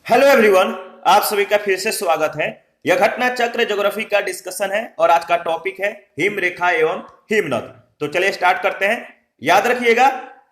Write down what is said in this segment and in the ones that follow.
Hello everyone, आप सभी का फिर से स्वागत है। यह घटना चक्र ज्योग्राफी का डिस्कशन है और आज का टॉपिक है हिम रेखा एवं हिमनद। तो चलिए स्टार्ट करते हैं। याद रखिएगा,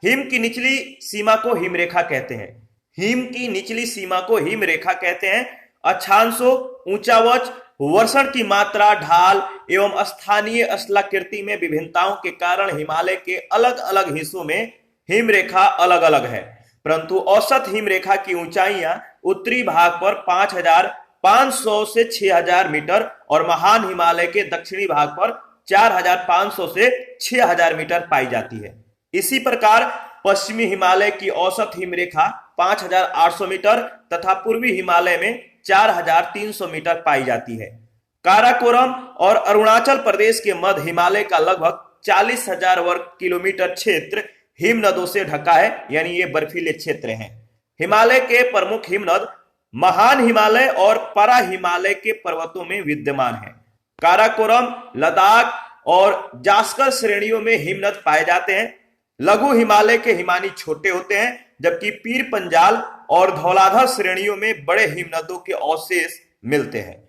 हिम की निचली सीमा को हिम रेखा कहते हैं। हिम की निचली सीमा को हिम रेखा कहते हैं। अक्षांशों, ऊंचावच, वर्षण की मात्रा, ढाल एवं स्थानीय स्थलाकृति में विभिन्नताओं के कारण हिमालय के अलग अलग हिस्सों में हिम रेखा अलग अलग है, परंतु औसत हिम रेखा की ऊंचाइयां उत्तरी भाग पर 5,500 से 6,000 मीटर और महान हिमालय के दक्षिणी भाग पर 4,500 से 6,000 मीटर पाई जाती है। इसी प्रकार पश्चिमी हिमालय की औसत हिमरेखा 5,800 मीटर तथा पूर्वी हिमालय में 4,300 मीटर पाई जाती है। काराकोरम और अरुणाचल प्रदेश के मध्य हिमालय का लगभग 40,000 वर्ग किलोमीटर क्षेत्र हिमनदों से ढका है, यानी ये बर्फीले क्षेत्र हैं। हिमालय के प्रमुख हिमनद महान हिमालय और परा हिमालय के पर्वतों में विद्यमान है। काराकोरम, लद्दाख और जास्कर श्रेणियों में हिमनद पाए जाते हैं। लघु हिमालय के हिमानी छोटे होते हैं, जबकि पीर पंजाल और धौलाधर श्रेणियों में बड़े हिमनदों के अवशेष मिलते हैं।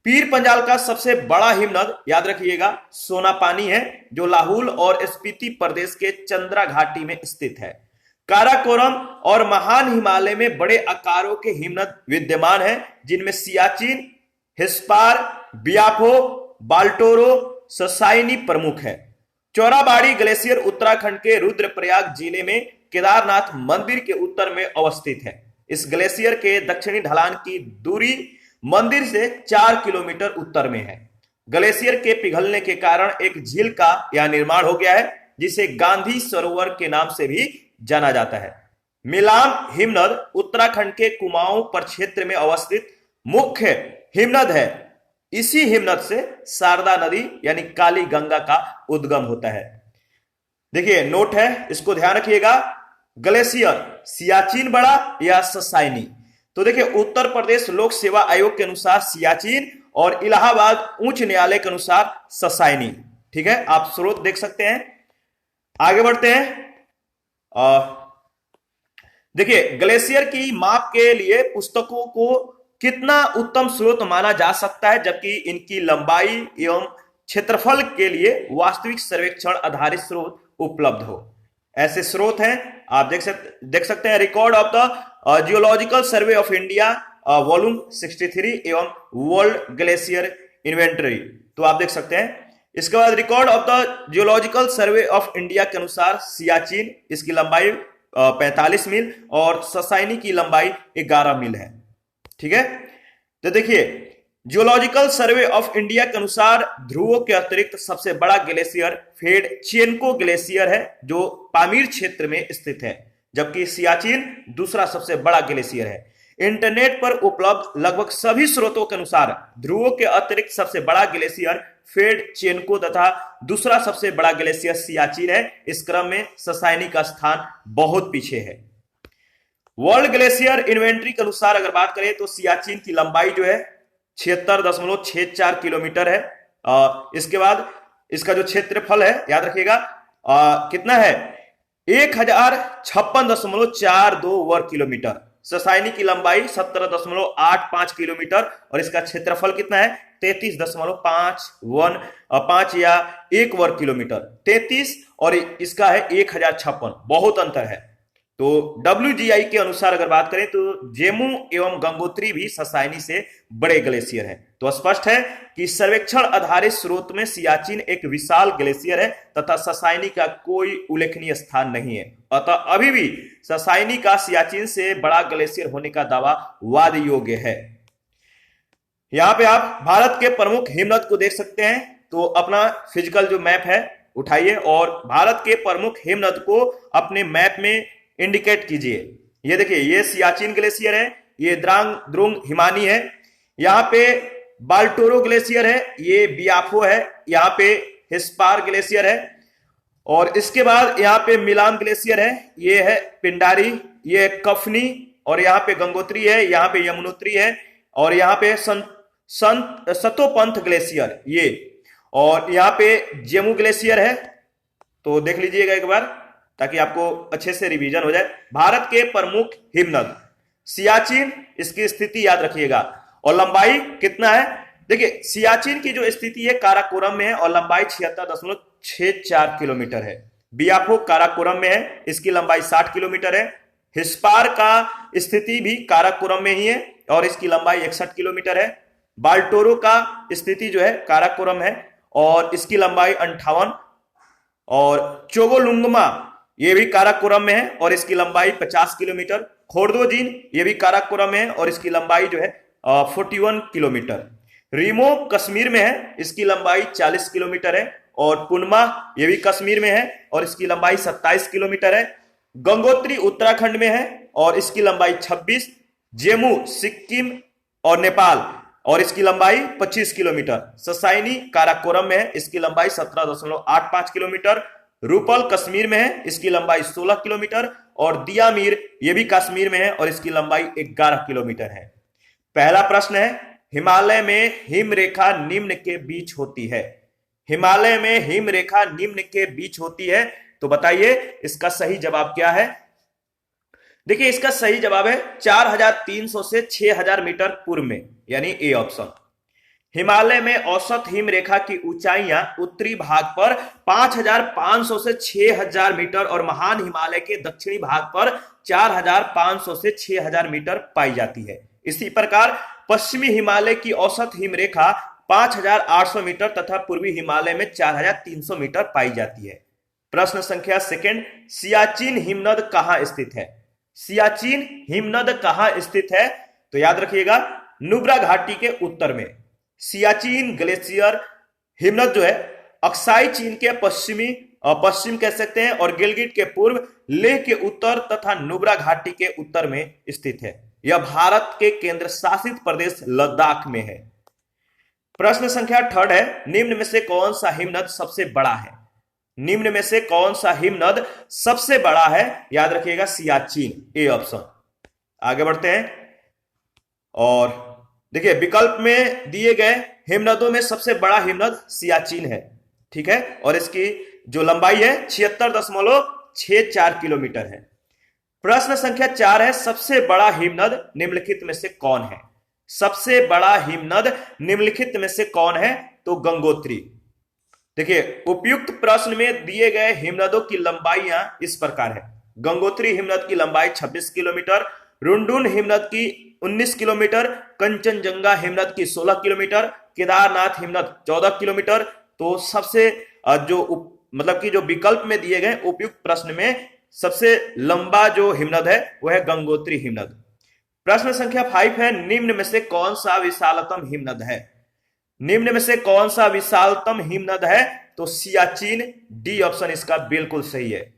पीर पंजाल का सबसे बड़ा हिमनद, याद रखिएगा, सोनापानी है, जो लाहौल और स्पीति प्रदेश के चंद्रा घाटी में स्थित है। काराकोरम और महान हिमालय में बड़े आकारों के हिमनद विद्यमान हैं, जिनमें सियाचिन, हिस्पार, बियाफो, बाल्टोरो, ससाइनी प्रमुख है। चौराबाड़ी ग्लेशियर उत्तराखंड के रुद्रप्रयाग जिले में केदारनाथ मंदिर के उत्तर में अवस्थित है। इस ग्लेशियर के दक्षिणी ढलान की दूरी मंदिर से 4 किलोमीटर उत्तर में है। ग्लेशियर के पिघलने के कारण एक झील का यह निर्माण हो गया है, जिसे गांधी सरोवर के नाम से भी जाना जाता है। मिलाम हिमनद उत्तराखंड के कुमाऊं प्रक्षेत्र में अवस्थित मुख्य हिमनद है। इसी हिमनद से शारदा नदी यानी काली गंगा का उद्गम होता है। देखिए नोट है, इसको ध्यान रखिएगा। ग्लेशियर सियाचिन बड़ा या ससाइनी। तो देखिए, उत्तर प्रदेश लोक सेवा आयोग के अनुसार सियाचिन और इलाहाबाद उच्च न्यायालय के अनुसार ससाइनी। ठीक है, आप स्रोत देख सकते हैं। आगे बढ़ते हैं। देखिए, ग्लेशियर की माप के लिए पुस्तकों को कितना उत्तम स्रोत माना जा सकता है, जबकि इनकी लंबाई एवं क्षेत्रफल के लिए वास्तविक सर्वेक्षण आधारित स्रोत उपलब्ध हो। ऐसे स्रोत हैं, आप देख सकते हैं। Record of the geological survey of India volume 63 एवं वर्ल्ड ग्लेशियर इन्वेंटरी, तो आप देख सकते हैं। इसके बाद record of the geological survey of India के अनुसार सियाचिन, इसकी लंबाई 45 मील और ससाइनी की लंबाई 11 मील है। ठीक है, तो देखिए, जियोलॉजिकल सर्वे ऑफ इंडिया के अनुसार ध्रुवों के अतिरिक्त सबसे बड़ा ग्लेशियर फेडचेनको ग्लेशियर है, जो पामीर क्षेत्र में स्थित है, जबकि सियाचिन दूसरा सबसे बड़ा ग्लेशियर है। इंटरनेट पर उपलब्ध लगभग सभी स्रोतों के अनुसार ध्रुवों के अतिरिक्त सबसे बड़ा ग्लेशियर फेडचेनको तथा दूसरा सबसे बड़ा ग्लेशियर सियाचिन है। इस क्रम में ससाइनी का स्थान बहुत पीछे है। वर्ल्ड ग्लेशियर इन्वेंटरी के अनुसार अगर बात करें तो सियाचिन की लंबाई जो है 76.64 किलोमीटर है। इसके बाद इसका जो क्षेत्रफल है, याद रखिएगा, कितना है, 1056.42 वर्ग किलोमीटर। ससाइनी की लंबाई 17.85 किलोमीटर और इसका क्षेत्रफल कितना है, 33.5 या 1 वर्ग किलोमीटर। 33 और इसका है 1056, बहुत अंतर है। तो WGI के अनुसार अगर बात करें तो जेमू एवं गंगोत्री भी ससाइनी से बड़े ग्लेशियर हैं। तो स्पष्ट है कि सर्वेक्षण आधारित स्रोत में सियाचिन एक विशाल ग्लेशियर है तथा ससाइनी का कोई उल्लेखनीय स्थान नहीं है। अतः अभी भी ससाइनी का सियाचिन से बड़ा ग्लेशियर होने का दावा वाद योग्य है। यहां पे आप भारत के प्रमुख हिमनद को देख सकते हैं। तो अपना फिजिकल जो मैप है उठाइए और भारत के प्रमुख हिमनद को अपने मैप में इंडिकेट कीजिए। ये देखिए, ये सियाचिन ग्लेशियर है, ये द्रोंग हिमानी है, यहाँ पे बाल्टोरो ग्लेशियर है, ये बियाफो है, यहाँ पे हिस्पार ग्लेशियर है और इसके बाद यहाँ पे मिलाम ग्लेशियर है, ये है पिंडारी, ये कफनी और यहाँ पे गंगोत्री है, यहाँ पे यमुनोत्री है और यहाँ पे सतोपंथ ग्लेशियर ये, और यहाँ पे जेमू ग्लेशियर है। तो देख लीजिएगा एक बार ताकि आपको अच्छे से रिवीजन हो जाए। भारत के प्रमुख हिमनद, सियाचिन, इसकी स्थिति याद रखिएगा, और लंबाई कितना है? देखिए सियाचिन की जो स्थिति है काराकोरम में है और लंबाई 76.64 किलोमीटर है। बियाफो काराकोरम में है, इसकी लंबाई 60 किलोमीटर है। हिस्पार का स्थिति भी काराकोरम में ही है और इसकी लंबाई 61 किलोमीटर है। बाल्टोरो का स्थिति जो है काराकोरम है और इसकी लंबाई 58, और चोगोलुंगमा ये भी काराकोरम में है और इसकी लंबाई 50 किलोमीटर। खोर्दोजिन ये भी काराकोरम में है और इसकी लंबाई जो है 41 किलोमीटर। रीमो कश्मीर में है, इसकी लंबाई 40 किलोमीटर है। और पुनमा ये भी कश्मीर में है और इसकी लंबाई 27 किलोमीटर है। गंगोत्री उत्तराखंड में है और इसकी लंबाई 26। जेमू सिक्किम और नेपाल और इसकी लंबाई 25 किलोमीटर। ससाइनी काराकोरम में है, इसकी लंबाई 17.85 किलोमीटर। रूपल कश्मीर में है, इसकी लंबाई 16 किलोमीटर। और दियामीर ये भी कश्मीर में है और इसकी लंबाई 11 किलोमीटर है। पहला प्रश्न है, हिमालय में हिमरेखा निम्न के बीच होती है। हिमालय में हिमरेखा निम्न के बीच होती है, तो बताइए इसका सही जवाब क्या है? देखिए इसका सही जवाब है 4300 से 6000 मीटर पूर्व में, यानी ए ऑप्शन। हिमालय में औसत हिमरेखा की ऊंचाइयां उत्तरी भाग पर 5500 से 6000 मीटर और महान हिमालय के दक्षिणी भाग पर 4500 से 6000 मीटर पाई जाती है। इसी प्रकार पश्चिमी हिमालय की औसत हिमरेखा 5800 मीटर तथा पूर्वी हिमालय में 4300 मीटर पाई जाती है। प्रश्न संख्या सेकंड, सियाचिन हिमनद कहां स्थित है? सियाचिन हिमनद कहां स्थित है? तो याद रखिएगा नुब्रा घाटी के उत्तर में। सियाचिन ग्लेशियर हिमनद जो है अक्साई चीन के पश्चिम कह सकते हैं और गिलगिट के पूर्व, लेह के उत्तर तथा नुब्रा घाटी के उत्तर में स्थित है। यह भारत के केंद्र शासित प्रदेश लद्दाख में है। प्रश्न संख्या थर्ड है, निम्न में से कौन सा हिमनद सबसे बड़ा है? निम्न में से कौन सा हिमनद सबसे बड़ा है? याद रखिएगा सियाचिन, ए ऑप्शन। आगे बढ़ते हैं और देखिए विकल्प में दिए गए हिमनदों में सबसे बड़ा हिमनद सियाचिन है, ठीक है, और इसकी जो लंबाई है 76.64 किलोमीटर है। प्रश्न संख्या 4 है, सबसे बड़ा हिमनद निम्नलिखित में से कौन है? सबसे बड़ा हिमनद निम्नलिखित में से कौन है? तो गंगोत्री। देखिए उपयुक्त प्रश्न में दिए गए हिमनदों की लंबाइयां इस प्रकार है। गंगोत्री हिमनद की लंबाई 26 किलोमीटर, रुंडुन हिमनद की 19 किलोमीटर, कंचनजंगा हिमनद की 16 किलोमीटर, केदारनाथ हिमनद 14 किलोमीटर। तो सबसे जो विकल्प में दिए गए उपयुक्त प्रश्न में सबसे लंबा जो हिमनद है वह है गंगोत्री हिमनद। प्रश्न संख्या 5 है, निम्न में से कौन सा विशालतम हिमनद है? निम्न में से कौन सा विशालतम हिमनद है? तो सियाचिन, डी ऑप्शन इसका बिल्कुल सही है।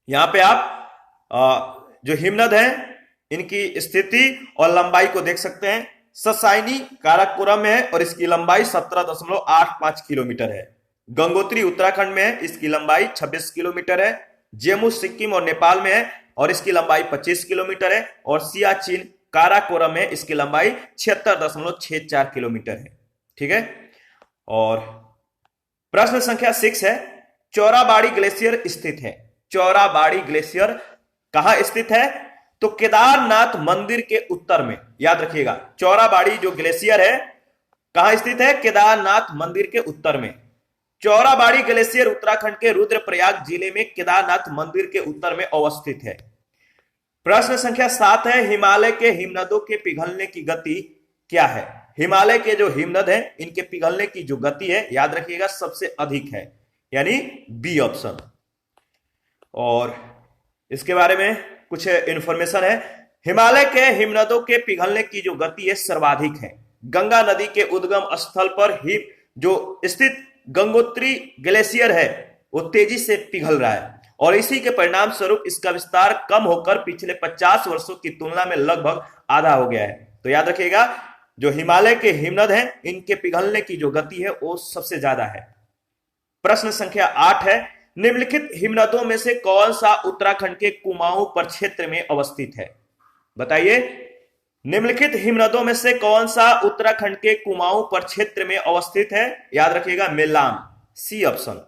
यहां पे आप जो हिमनद है इनकी स्थिति और लंबाई को देख सकते हैं। ससाइनी काराकोरम में है और इसकी लंबाई 17.85 किलोमीटर है। गंगोत्री उत्तराखंड में है, इसकी लंबाई 26 किलोमीटर है। जेमू सिक्किम और नेपाल में है और इसकी लंबाई 25 किलोमीटर है। और सियाचिन काराकोरम में इसकी लंबाई 76.64 किलोमीटर है, ठीक है। और प्रश्न संख्या 6 है, चौराबाड़ी ग्लेशियर स्थित है। चौराबाड़ी ग्लेशियर कहां स्थित है? तो केदारनाथ मंदिर के उत्तर में। याद रखिएगा चौराबाड़ी जो ग्लेशियर है कहां स्थित है? केदारनाथ मंदिर के उत्तर में। चौराबाड़ी ग्लेशियर उत्तराखंड के रुद्रप्रयाग जिले में केदारनाथ मंदिर के उत्तर में अवस्थित है। प्रश्न संख्या 7 है, हिमालय के हिमनदों के पिघलने की गति क्या है? हिमालय के जो हिमनद हैं इनके पिघलने की जो गति है याद रखिएगा सबसे अधिक है, यानी बी ऑप्शन। और इसके बारे में कुछ इंफॉर्मेशन है। हिमालय के हिमनदों के पिघलने की जो गति है सर्वाधिक है। गंगा नदी के उद्गम स्थल पर जो स्थित गंगोत्री ग्लेशियर है वो तेजी से पिघल रहा है और इसी के परिणाम स्वरूप इसका विस्तार कम होकर पिछले 50 वर्षों की तुलना में लगभग आधा हो गया है। तो याद रखिएगा जो हिमालय के हिमनद हैं इनके पिघलने की जो गति है वो सबसे ज्यादा है। प्रश्न संख्या 8 है, निम्नलिखित हिमनदों में से कौन सा उत्तराखंड के कुमाऊं प्रक्षेत्र में अवस्थित है? बताइए निम्नलिखित हिमनदों में से कौन सा उत्तराखंड के कुमाऊं प्रक्षेत्र में अवस्थित है? याद रखिएगा मिलाम, सी ऑप्शन।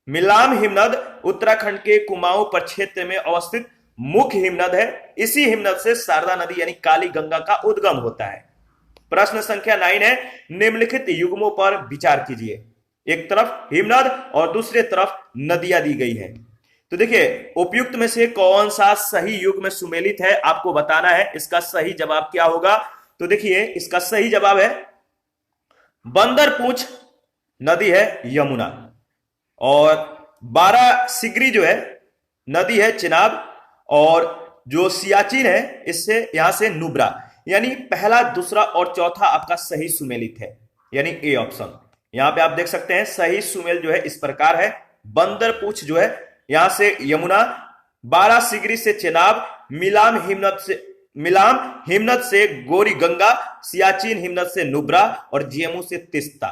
मिलाम हिमनद उत्तराखंड के कुमाऊं प्रक्षेत्र में अवस्थित मुख्य हिमनद है। इसी हिमनद से शारदा नदी यानी काली गंगा का उद्गम होता है। प्रश्न संख्या 9 है, निम्नलिखित युग्मों पर विचार कीजिए। एक तरफ हिमनद और दूसरे तरफ नदियां दी गई है। तो देखिए, उपयुक्त में से कौन सा सही युग्म में सुमेलित है आपको बताना है। इसका सही जवाब क्या होगा? तो देखिए, इसका सही जवाब है बंदर पूंछ नदी है यमुना, और 12 सिगरी जो है नदी है चिनाब, और जो सियाचिन है इससे यहां से नुब्रा। यानी पहला, दूसरा और चौथा आपका सही सुमेलित है, यानी ए ऑप्शन। यहां पे आप देख सकते हैं सही सुमेल जो है इस प्रकार है, बंदर पूंछ जो है यहां से यमुना, 12 सिगरी से चेनाब, मिलाम हिमनद से गोरी गंगा, सियाचिन हिमनद से नुब्रा और जेमू से तिस्ता।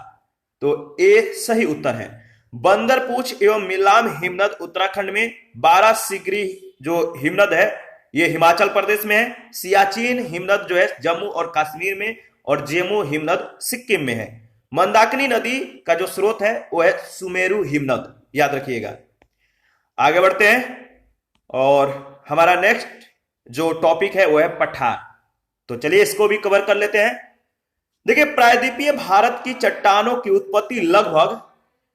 तो ए सही उत्तर है। बंदर पूंछ एवं मिलाम हिमनद उत्तराखंड में, 12 सिगरी जो हिमनद है ये हिमाचल प्रदेश में है, सियाचिन हिमनद जो है जम्मू और कश्मीर में, और जेमू हिमनद सिक्किम में है। मंदाकिनी नदी का जो स्रोत है वो है सुमेरु हिमनद, याद रखिएगा। आगे बढ़ते हैं और हमारा नेक्स्ट जो टॉपिक है वो है पठार। तो चलिए इसको भी कवर कर लेते हैं। देखिए, प्रायद्वीपीय भारत की चट्टानों की उत्पत्ति लगभग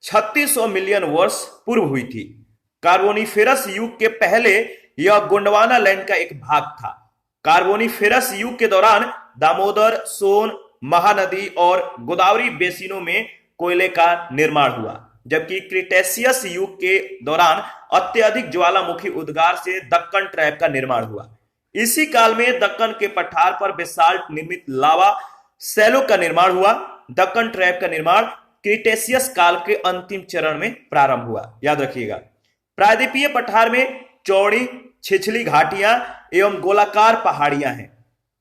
3600 मिलियन वर्ष पूर्व हुई थी। कार्बोनिफेरस युग के पहले यह गोंडवाना लैंड का एक भाग था। कार्बोनिफेरस युग के दौरान दामोदर, सोन, महानदी और गोदावरी बेसिनों में कोयले का निर्माण हुआ, जबकि क्रिटेशियस युग के दौरान अत्यधिक ज्वालामुखी उद्गार से दक्कन ट्रैप का निर्माण हुआ। इसी काल में दक्कन के पठार पर बेसाल्ट निर्मित लावा सैलो का निर्माण हुआ। दक्कन ट्रैप का निर्माण क्रिटेशियस काल के अंतिम चरण में प्रारंभ हुआ, याद रखिएगा। प्रायद्वीपीय पठार में चौड़ी छिछली घाटियां एवं गोलाकार पहाड़ियां हैं।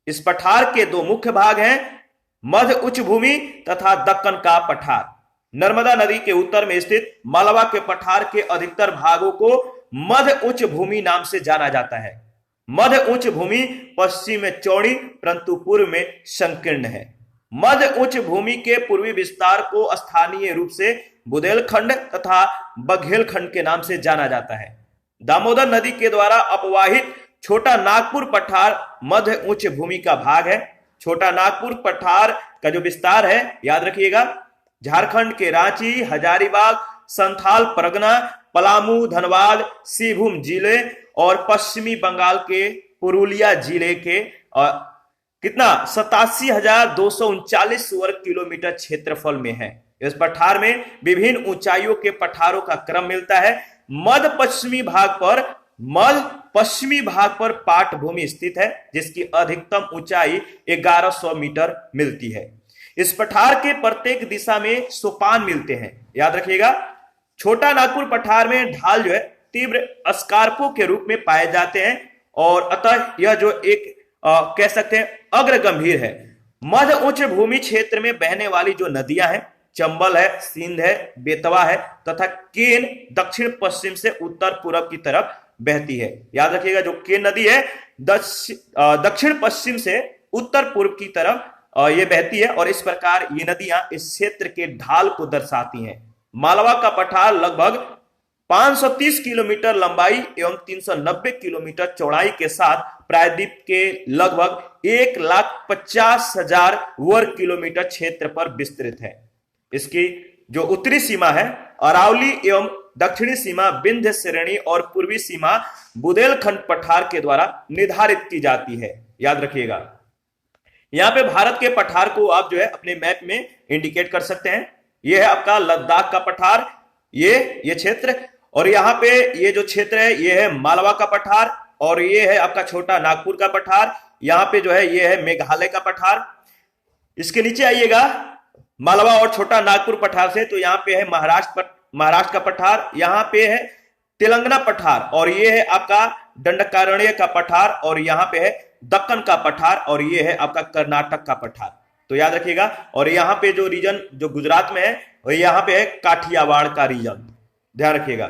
इस पठार के दो मुख्य भाग हैं, मध्य उच्च भूमि तथा दक्कन का पठार। नर्मदा नदी के उत्तर में स्थित मालवा के पठार के अधिकतर भागों को मध्य उच्च भूमि नाम से जाना जाता है। मध्य उच्च भूमि पश्चिम में चौड़ी परंतु पूर्व में संकीर्ण है। मध्य उच्च भूमि के पूर्वी विस्तार को स्थानीय रूप से बुंदेलखंड तथा बघेलखंड के नाम से जाना जाता है। दामोदर नदी के द्वारा अपवाहित छोटा नागपुर पठार मध्य उच्च भूमि का भाग है। छोटा नागपुर पठार का जो विस्तार है, याद रखिएगा, झारखंड के रांची, हजारीबाग, संथाल परगना, पलामू, धनबाद, सिंहभूम जिले और पश्चिमी बंगाल के पुरुलिया जिले के कितना 87,239 वर्ग किलोमीटर क्षेत्रफल में है। इस पठार में विभिन्न ऊंचाइयों के पठारों का क्रम मिलता है। मध्य पश्चिमी भाग पर पाट भूमि स्थित है, जिसकी अधिकतम ऊंचाई 1100 मीटर मिलती है। इस पठार के प्रत्येक दिशा में सोपान मिलते हैं, याद रखिएगा। छोटा नागपुर पठार में ढाल जो है तीव्र अस्कार्पों के रूप में पाए जाते हैं, और अतः यह जो एक कह सकते हैं अग्र गंभीर है। मध्य उच्च भूमि क्षेत्र में बहने वाली जो नदियां हैं, चंबल है, सिंध है, बेतवा है तथा केन दक्षिण पश्चिम से उत्तर पूर्व की तरफ बहती है। याद रखिएगा, जो केन नदी है दक्षिण पश्चिम से उत्तर पूर्व की तरफ ये बहती है, और इस प्रकार ये नदियां इस क्षेत्र के ढाल को दर्शाती हैं। मालवा का पठार लगभग 530 किलोमीटर लंबाई एवं 390 किलोमीटर चौड़ाई के साथ प्रायद्वीप के लगभग 1,50,000 वर्ग किलोमीटर क्षेत्र पर विस्तृत है। इसकी जो उत्तरी सीमा है अरावली एवं दक्षिणी सीमा विंध्य श्रेणी और पूर्वी सीमा बुंदेलखंड पठार के द्वारा निर्धारित की जाती है, याद रखिएगा। यहां पे भारत के पठार को आप जो है अपने मैप में इंडिकेट कर सकते हैं। यह है आपका लद्दाख का पठार, ये क्षेत्र, और यहाँ पे ये जो क्षेत्र है ये है मालवा का पठार, और ये है आपका छोटा नागपुर का पठार। यहाँ पे जो है ये है मेघालय का पठार। इसके नीचे आइएगा मालवा और छोटा नागपुर पठार से, तो यहाँ पे है महाराष्ट्र का पठार, यहाँ पे है तेलंगाना पठार, और ये है आपका दंडकारण्य का पठार, और यहाँ पे है दक्कन का पठार, और ये है आपका कर्नाटक का पठार। तो याद रखिएगा। और यहाँ पे जो रीजन जो गुजरात में है, और यहाँ पे है काठियावाड़ का रीजन, ध्यान रखिएगा।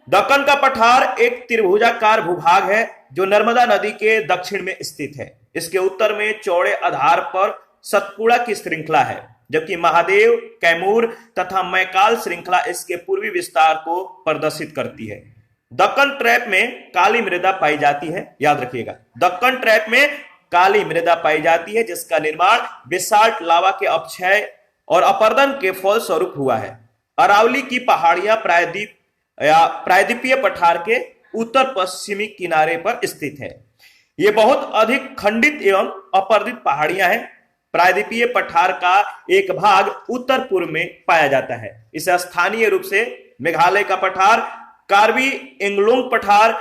दक्कन का पठार एक त्रिभुजाकार भूभाग है जो नर्मदा नदी के दक्षिण में स्थित है। इसके उत्तर में चौड़े आधार पर सतपुड़ा की श्रृंखला है, जबकि महादेव, कैमूर तथा मैकाल श्रृंखला इसके पूर्वी विस्तार को प्रदर्शित करती है। दक्कन ट्रैप में काली मृदा पाई जाती है, याद रखिएगा। दक्कन ट्रैप में काली मृदा पाई जाती है जिसका निर्माण बेसाल्ट लावा के अपक्षय और अपरदन के फल स्वरूप हुआ है। अरावली की पहाड़ियां प्रायद्वीप या प्रायद्वीपीय पठार के उत्तर पश्चिमी किनारे पर स्थित है। ये बहुत अधिक खंडित एवं अपर्दित पहाड़ियां हैं। प्रायद्वीपीय पठार का एक भाग उत्तर पूर्व में पाया जाता है। इसे स्थानीय रूप से मेघालय का पठार, कार्बी एंगलोंग पठार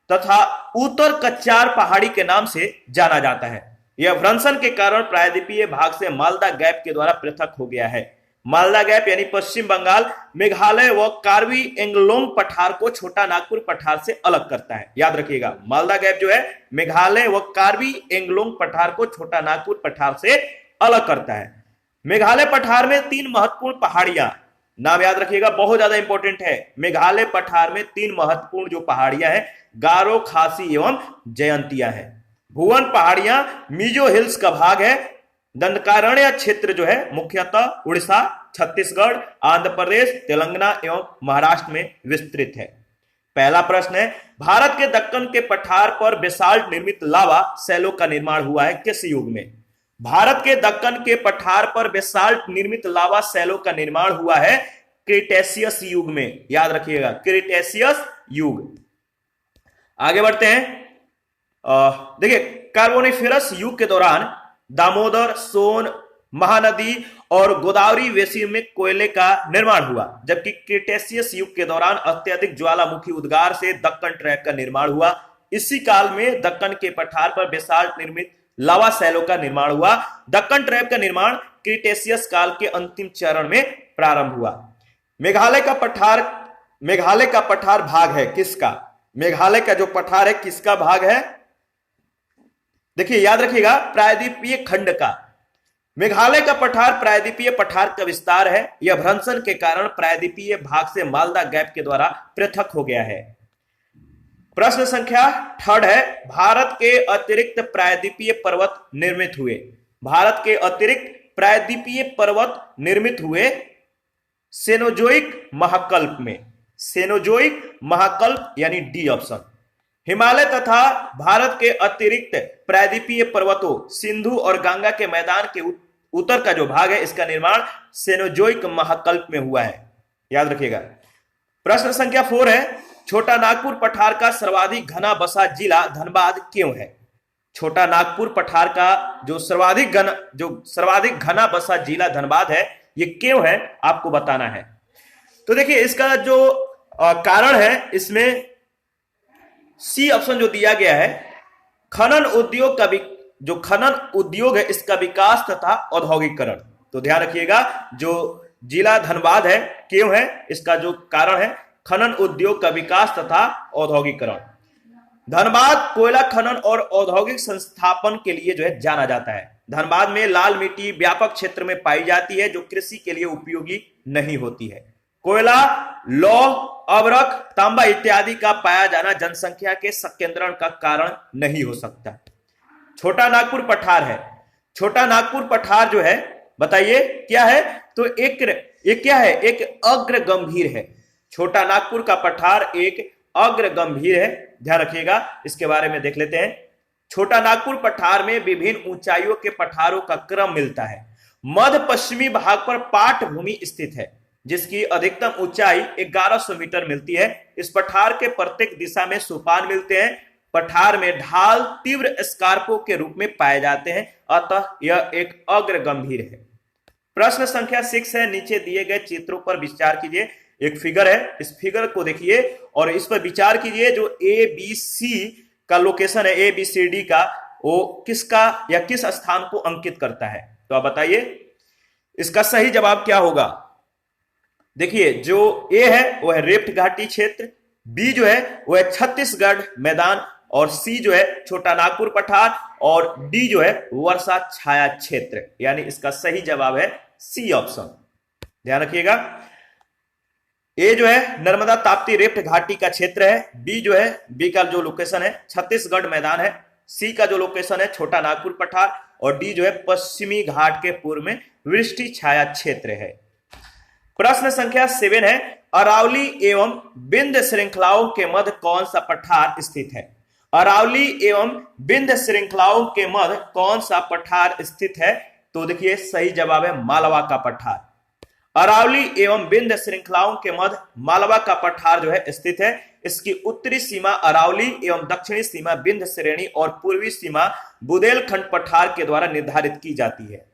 तथा उत्तर कच्चार पहाड़ी के नाम से जाना जाता है। यह भ्रंशन के कारण प्रायद्वीपीय भाग से मालदा गैप के द्वारा पृथक हो गया है। मालदा गैप यानी पश्चिम बंगाल, मेघालय व कार्बी एंगलोंग पठार को छोटा नागपुर पठार से अलग करता है। याद रखिएगा, मालदा गैप जो है मेघालय व कार्बी एंगलोंग पठार को छोटा नागपुर पठार से अलग करता है। मेघालय पठार में 3 महत्वपूर्ण पहाड़ियां, नाम याद रखिएगा, बहुत ज्यादा इंपॉर्टेंट है। मेघालय पठार में 3 महत्वपूर्ण जो पहाड़ियां हैं, गारो, खासी एवं जयंतिया है। भुवन पहाड़ियां मिजो हिल्स का भाग है। दंडकारण्य क्षेत्र जो है मुख्यतः उड़ीसा, छत्तीसगढ़, आंध्र प्रदेश, तेलंगाना एवं महाराष्ट्र में विस्तृत है। पहला प्रश्न है, भारत के दक्कन के पठार पर बेसाल्ट निर्मित लावा शैलों का निर्माण हुआ है किस युग में? भारत के दक्कन के पठार पर बेसाल्ट निर्मित लावा शैलों का निर्माण हुआ है क्रिटेशियस युग में। याद रखिएगा, क्रिटेशियस युग। आगे बढ़ते हैं। देखिए, कार्बोनिफेरस युग के दौरान दामोदर, सोन, महानदी और गोदावरी बेसिन में कोयले का निर्माण हुआ, जबकि क्रिटेशियस युग के दौरान अत्यधिक ज्वालामुखी उद्गार से दक्कन ट्रैप का निर्माण हुआ। इसी काल में दक्कन के पठार पर बेसाल्ट निर्मित लावा शैलों का निर्माण हुआ। दक्कन ट्रैप का निर्माण क्रिटेशियस काल के अंतिम चरण में प्रारंभ हुआ। मेघालय का पठार भाग है किसका? मेघालय का जो पठार है किसका भाग है? देखिए, याद रखिएगा, प्रायद्वीपीय खंड का। मेघालय का पठार प्रायद्वीपीय पठार का विस्तार है। यह भ्रंशन के कारण प्रायद्वीपीय भाग से मालदा गैप के द्वारा पृथक हो गया है। प्रश्न संख्या 3 है, भारत के अतिरिक्त प्रायद्वीपीय पर्वत निर्मित हुए। भारत के अतिरिक्त प्रायद्वीपीय पर्वत निर्मित हुए सेनोजोइक महाकल्प में। सेनोजोइक महाकल्प यानी डी ऑप्शन। हिमालय तथा भारत के अतिरिक्त प्रायद्वीपीय पर्वतों सिंधु और गंगा के मैदान के उत्तर का जो भाग है, इसका निर्माण सेनोजोइक महाकल्प में हुआ है। याद रखिएगा। प्रश्न संख्या 4 है, छोटा नागपुर पठार का सर्वाधिक घना बसा जिला धनबाद क्यों है? छोटा नागपुर पठार का जो सर्वाधिक घना बसा जिला धनबाद है, ये क्यों है आपको बताना है। तो देखिए, इसका जो कारण है, इसमें सी ऑप्शन जो दिया गया है, खनन उद्योग का जो खनन उद्योग है इसका विकास तथा औद्योगिकरण। तो ध्यान रखिएगा, जो जिला धनबाद है क्यों है, इसका जो कारण है खनन उद्योग का विकास तथा औद्योगिकरण। धनबाद कोयला खनन और औद्योगिक संस्थापन के लिए जो है जाना जाता है। धनबाद में लाल मिट्टी व्यापक क्षेत्र में पाई जाती है जो कृषि के लिए उपयोगी नहीं होती है। कोयला, लौह, अभ्रक, तांबा इत्यादि का पाया जाना जनसंख्या के संकेंद्रण का कारण नहीं हो सकता। छोटा नागपुर पठार है। छोटा नागपुर पठार जो है, बताइए क्या है? तो एक क्या है? एक अग्र गंभीर है। छोटा नागपुर का पठार एक अग्र गंभीर है। ध्यान रखिएगा, इसके बारे में देख लेते हैं। छोटा नागपुर पठार में विभिन्न ऊंचाइयों के पठारों का क्रम मिलता है। मध्य पश्चिमी भाग पर पाट भूमि स्थित है जिसकी अधिकतम ऊंचाई 1100 मीटर मिलती है। इस पठार के प्रत्येक दिशा में सोपान मिलते हैं। पठार में ढाल तीव्र स्कार्पों के रूप में पाए जाते हैं, अतः यह एक अग्र गंभीर है। प्रश्न संख्या 6 है, नीचे दिए गए चित्रों पर विचार कीजिए। एक फिगर है, इस फिगर को देखिए और इस पर विचार कीजिए। जो ABC का लोकेशन है, ABCD का, वो किसका या किस स्थान को अंकित करता है? तो आप बताइए इसका सही जवाब क्या होगा। देखिए, जो ए है वो है रेफ्ट घाटी क्षेत्र, बी जो है वो है छत्तीसगढ़ मैदान, और सी जो है छोटा नागपुर पठार, और डी जो है वर्षा छाया क्षेत्र। यानी इसका सही जवाब है सी ऑप्शन। ध्यान रखिएगा, ए जो है नर्मदा ताप्ती रेफ्ट घाटी का क्षेत्र है, बी जो है बी का जो लोकेशन है छत्तीसगढ़ मैदान है, सी का जो लोकेशन है छोटा नागपुर पठार, और डी जो है पश्चिमी घाट के पूर्व में वृष्टि छाया क्षेत्र है। प्रश्न संख्या 7 है, अरावली एवं विंध्य श्रृंखलाओं के मध्य कौन सा पठार स्थित है? अरावली एवं विंध्य श्रृंखलाओं के मध्य कौन सा पठार स्थित है? तो देखिए सही जवाब है मालवा का पठार। अरावली एवं विंध्य श्रृंखलाओं के मध्य मालवा का पठार जो है स्थित है। इसकी उत्तरी सीमा अरावली एवं दक्षिणी सीमा विंध्य श्रेणी और पूर्वी सीमा बुंदेलखंड पठार के द्वारा निर्धारित की जाती है।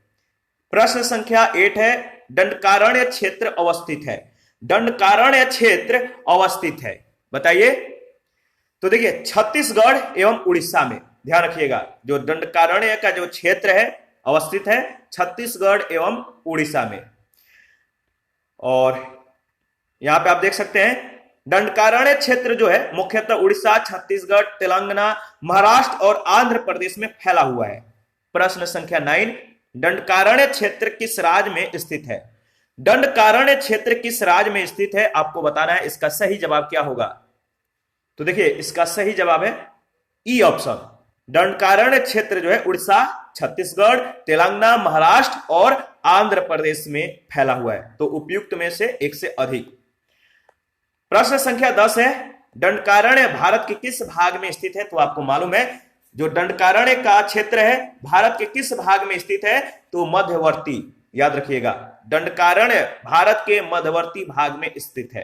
प्रश्न संख्या 8 है, दंडकारण्य क्षेत्र अवस्थित है। दंडकारण्य क्षेत्र अवस्थित है, बताइए। तो देखिए छत्तीसगढ़ एवं उड़ीसा में, ध्यान रखिएगा, जो दंडकारण्य का जो क्षेत्र है अवस्थित है छत्तीसगढ़ एवं उड़ीसा में। और यहां पे आप देख सकते हैं दंडकारण्य क्षेत्र जो है मुख्यतः उड़ीसा, छत्तीसगढ़, तेलंगाना, महाराष्ट्र और आंध्र प्रदेश में फैला हुआ है। प्रश्न संख्या 9, दंडकारण्य क्षेत्र किस राज्य में स्थित है? दंडकारण्य क्षेत्र किस राज्य में स्थित है आपको बताना है। इसका सही जवाब क्या होगा? तो देखिए इसका सही जवाब है ई ऑप्शन। दंडकारण्य क्षेत्र जो है उड़ीसा, छत्तीसगढ़, तेलंगाना, महाराष्ट्र और आंध्र प्रदेश में फैला हुआ है। तो उपयुक्त में से एक से अधिक। प्रश्न संख्या 10 है, दंडकारण्य भारत के किस भाग में स्थित है? तो आपको मालूम है जो दंडकारण्य का क्षेत्र है भारत के किस भाग में स्थित है? तो मध्यवर्ती, याद रखिएगा, दंडकारण्य भारत के मध्यवर्ती भाग में स्थित है।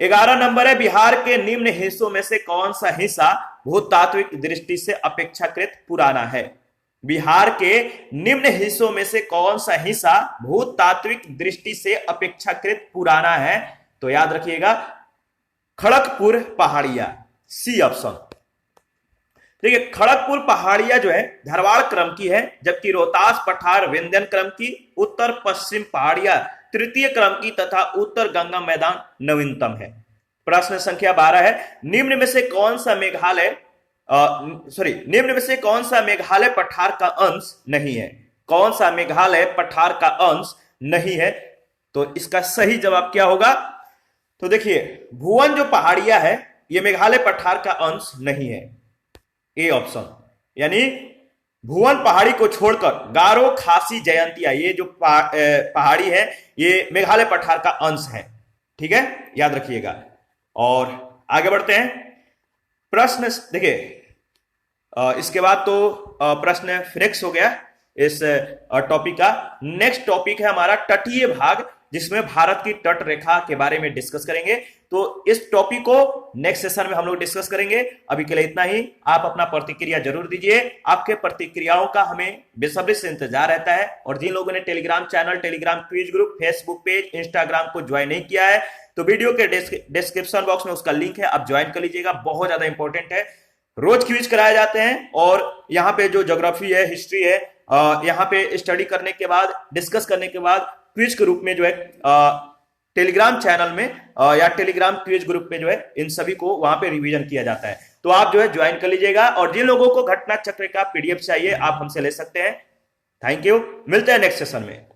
11 नंबर है, बिहार के निम्न हिस्सों में से कौन सा हिस्सा भूतात्विक दृष्टि से अपेक्षाकृत पुराना है? बिहार के निम्न हिस्सों में से कौन सा हिस्सा भूतात्विक दृष्टि से अपेक्षाकृत पुराना है? तो याद रखिएगा खड़गपुर पहाड़िया, सी ऑप्शन। देखिए खड़गपुर पहाड़िया जो है धरवाड़ क्रम की है, जबकि रोहतास पठार विंध्यन क्रम की, उत्तर पश्चिम पहाड़िया तृतीय क्रम की तथा उत्तर गंगा मैदान नवीनतम है। प्रश्न संख्या 12 है, निम्न में से कौन सा मेघालय पठार का अंश नहीं है? कौन सा मेघालय पठार का अंश नहीं है? तो इसका सही जवाब क्या होगा? तो देखिए भुवन जो पहाड़िया है यह मेघालय पठार का अंश नहीं है, ए ऑप्शन। यानी भुवन पहाड़ी को छोड़कर गारो, खासी, जयंतिया ये जो पहाड़ी है ये मेघालय पठार का अंश है। ठीक है, याद रखिएगा। और आगे बढ़ते हैं। प्रश्न देखिए इसके बाद तो प्रश्न फिनिक्स हो गया इस टॉपिक का। नेक्स्ट टॉपिक है हमारा तटीय भाग, जिसमें भारत की तट रेखा के बारे में डिस्कस करेंगे। तो इस टॉपिक को नेक्स्ट सेशन में हम लोग डिस्कस करेंगे। अभी के लिए इतना ही। आप अपना प्रतिक्रिया जरूर दीजिए, आपके प्रतिक्रियाओं का हमें बेसब्री से इंतजार रहता है। और जिन लोगों ने Telegram channel, Telegram quiz group, Facebook page, Instagram को ज्वाइन नहीं किया है तो वीडियो के डिस्क्रिप्शन बॉक्स में उसका लिंक है, आप ज्वाइन कर लीजिएगा। बहुत ज्यादा इंपॉर्टेंट है, रोज क्विज कराए जाते हैं। और यहाँ पे जो ज्योग्राफी है, हिस्ट्री है, यहाँ पे स्टडी करने के बाद, डिस्कस करने के बाद क्विज के रूप में जो है टेलीग्राम चैनल में या टेलीग्राम क्विज ग्रुप में जो है इन सभी को वहां पे रिवीजन किया जाता है। तो आप जो है ज्वाइन कर लीजिएगा। और जिन लोगों को घटना चक्र का पीडीएफ चाहिए आप हमसे ले सकते हैं। थैंक यू, मिलते हैं नेक्स्ट सेशन में।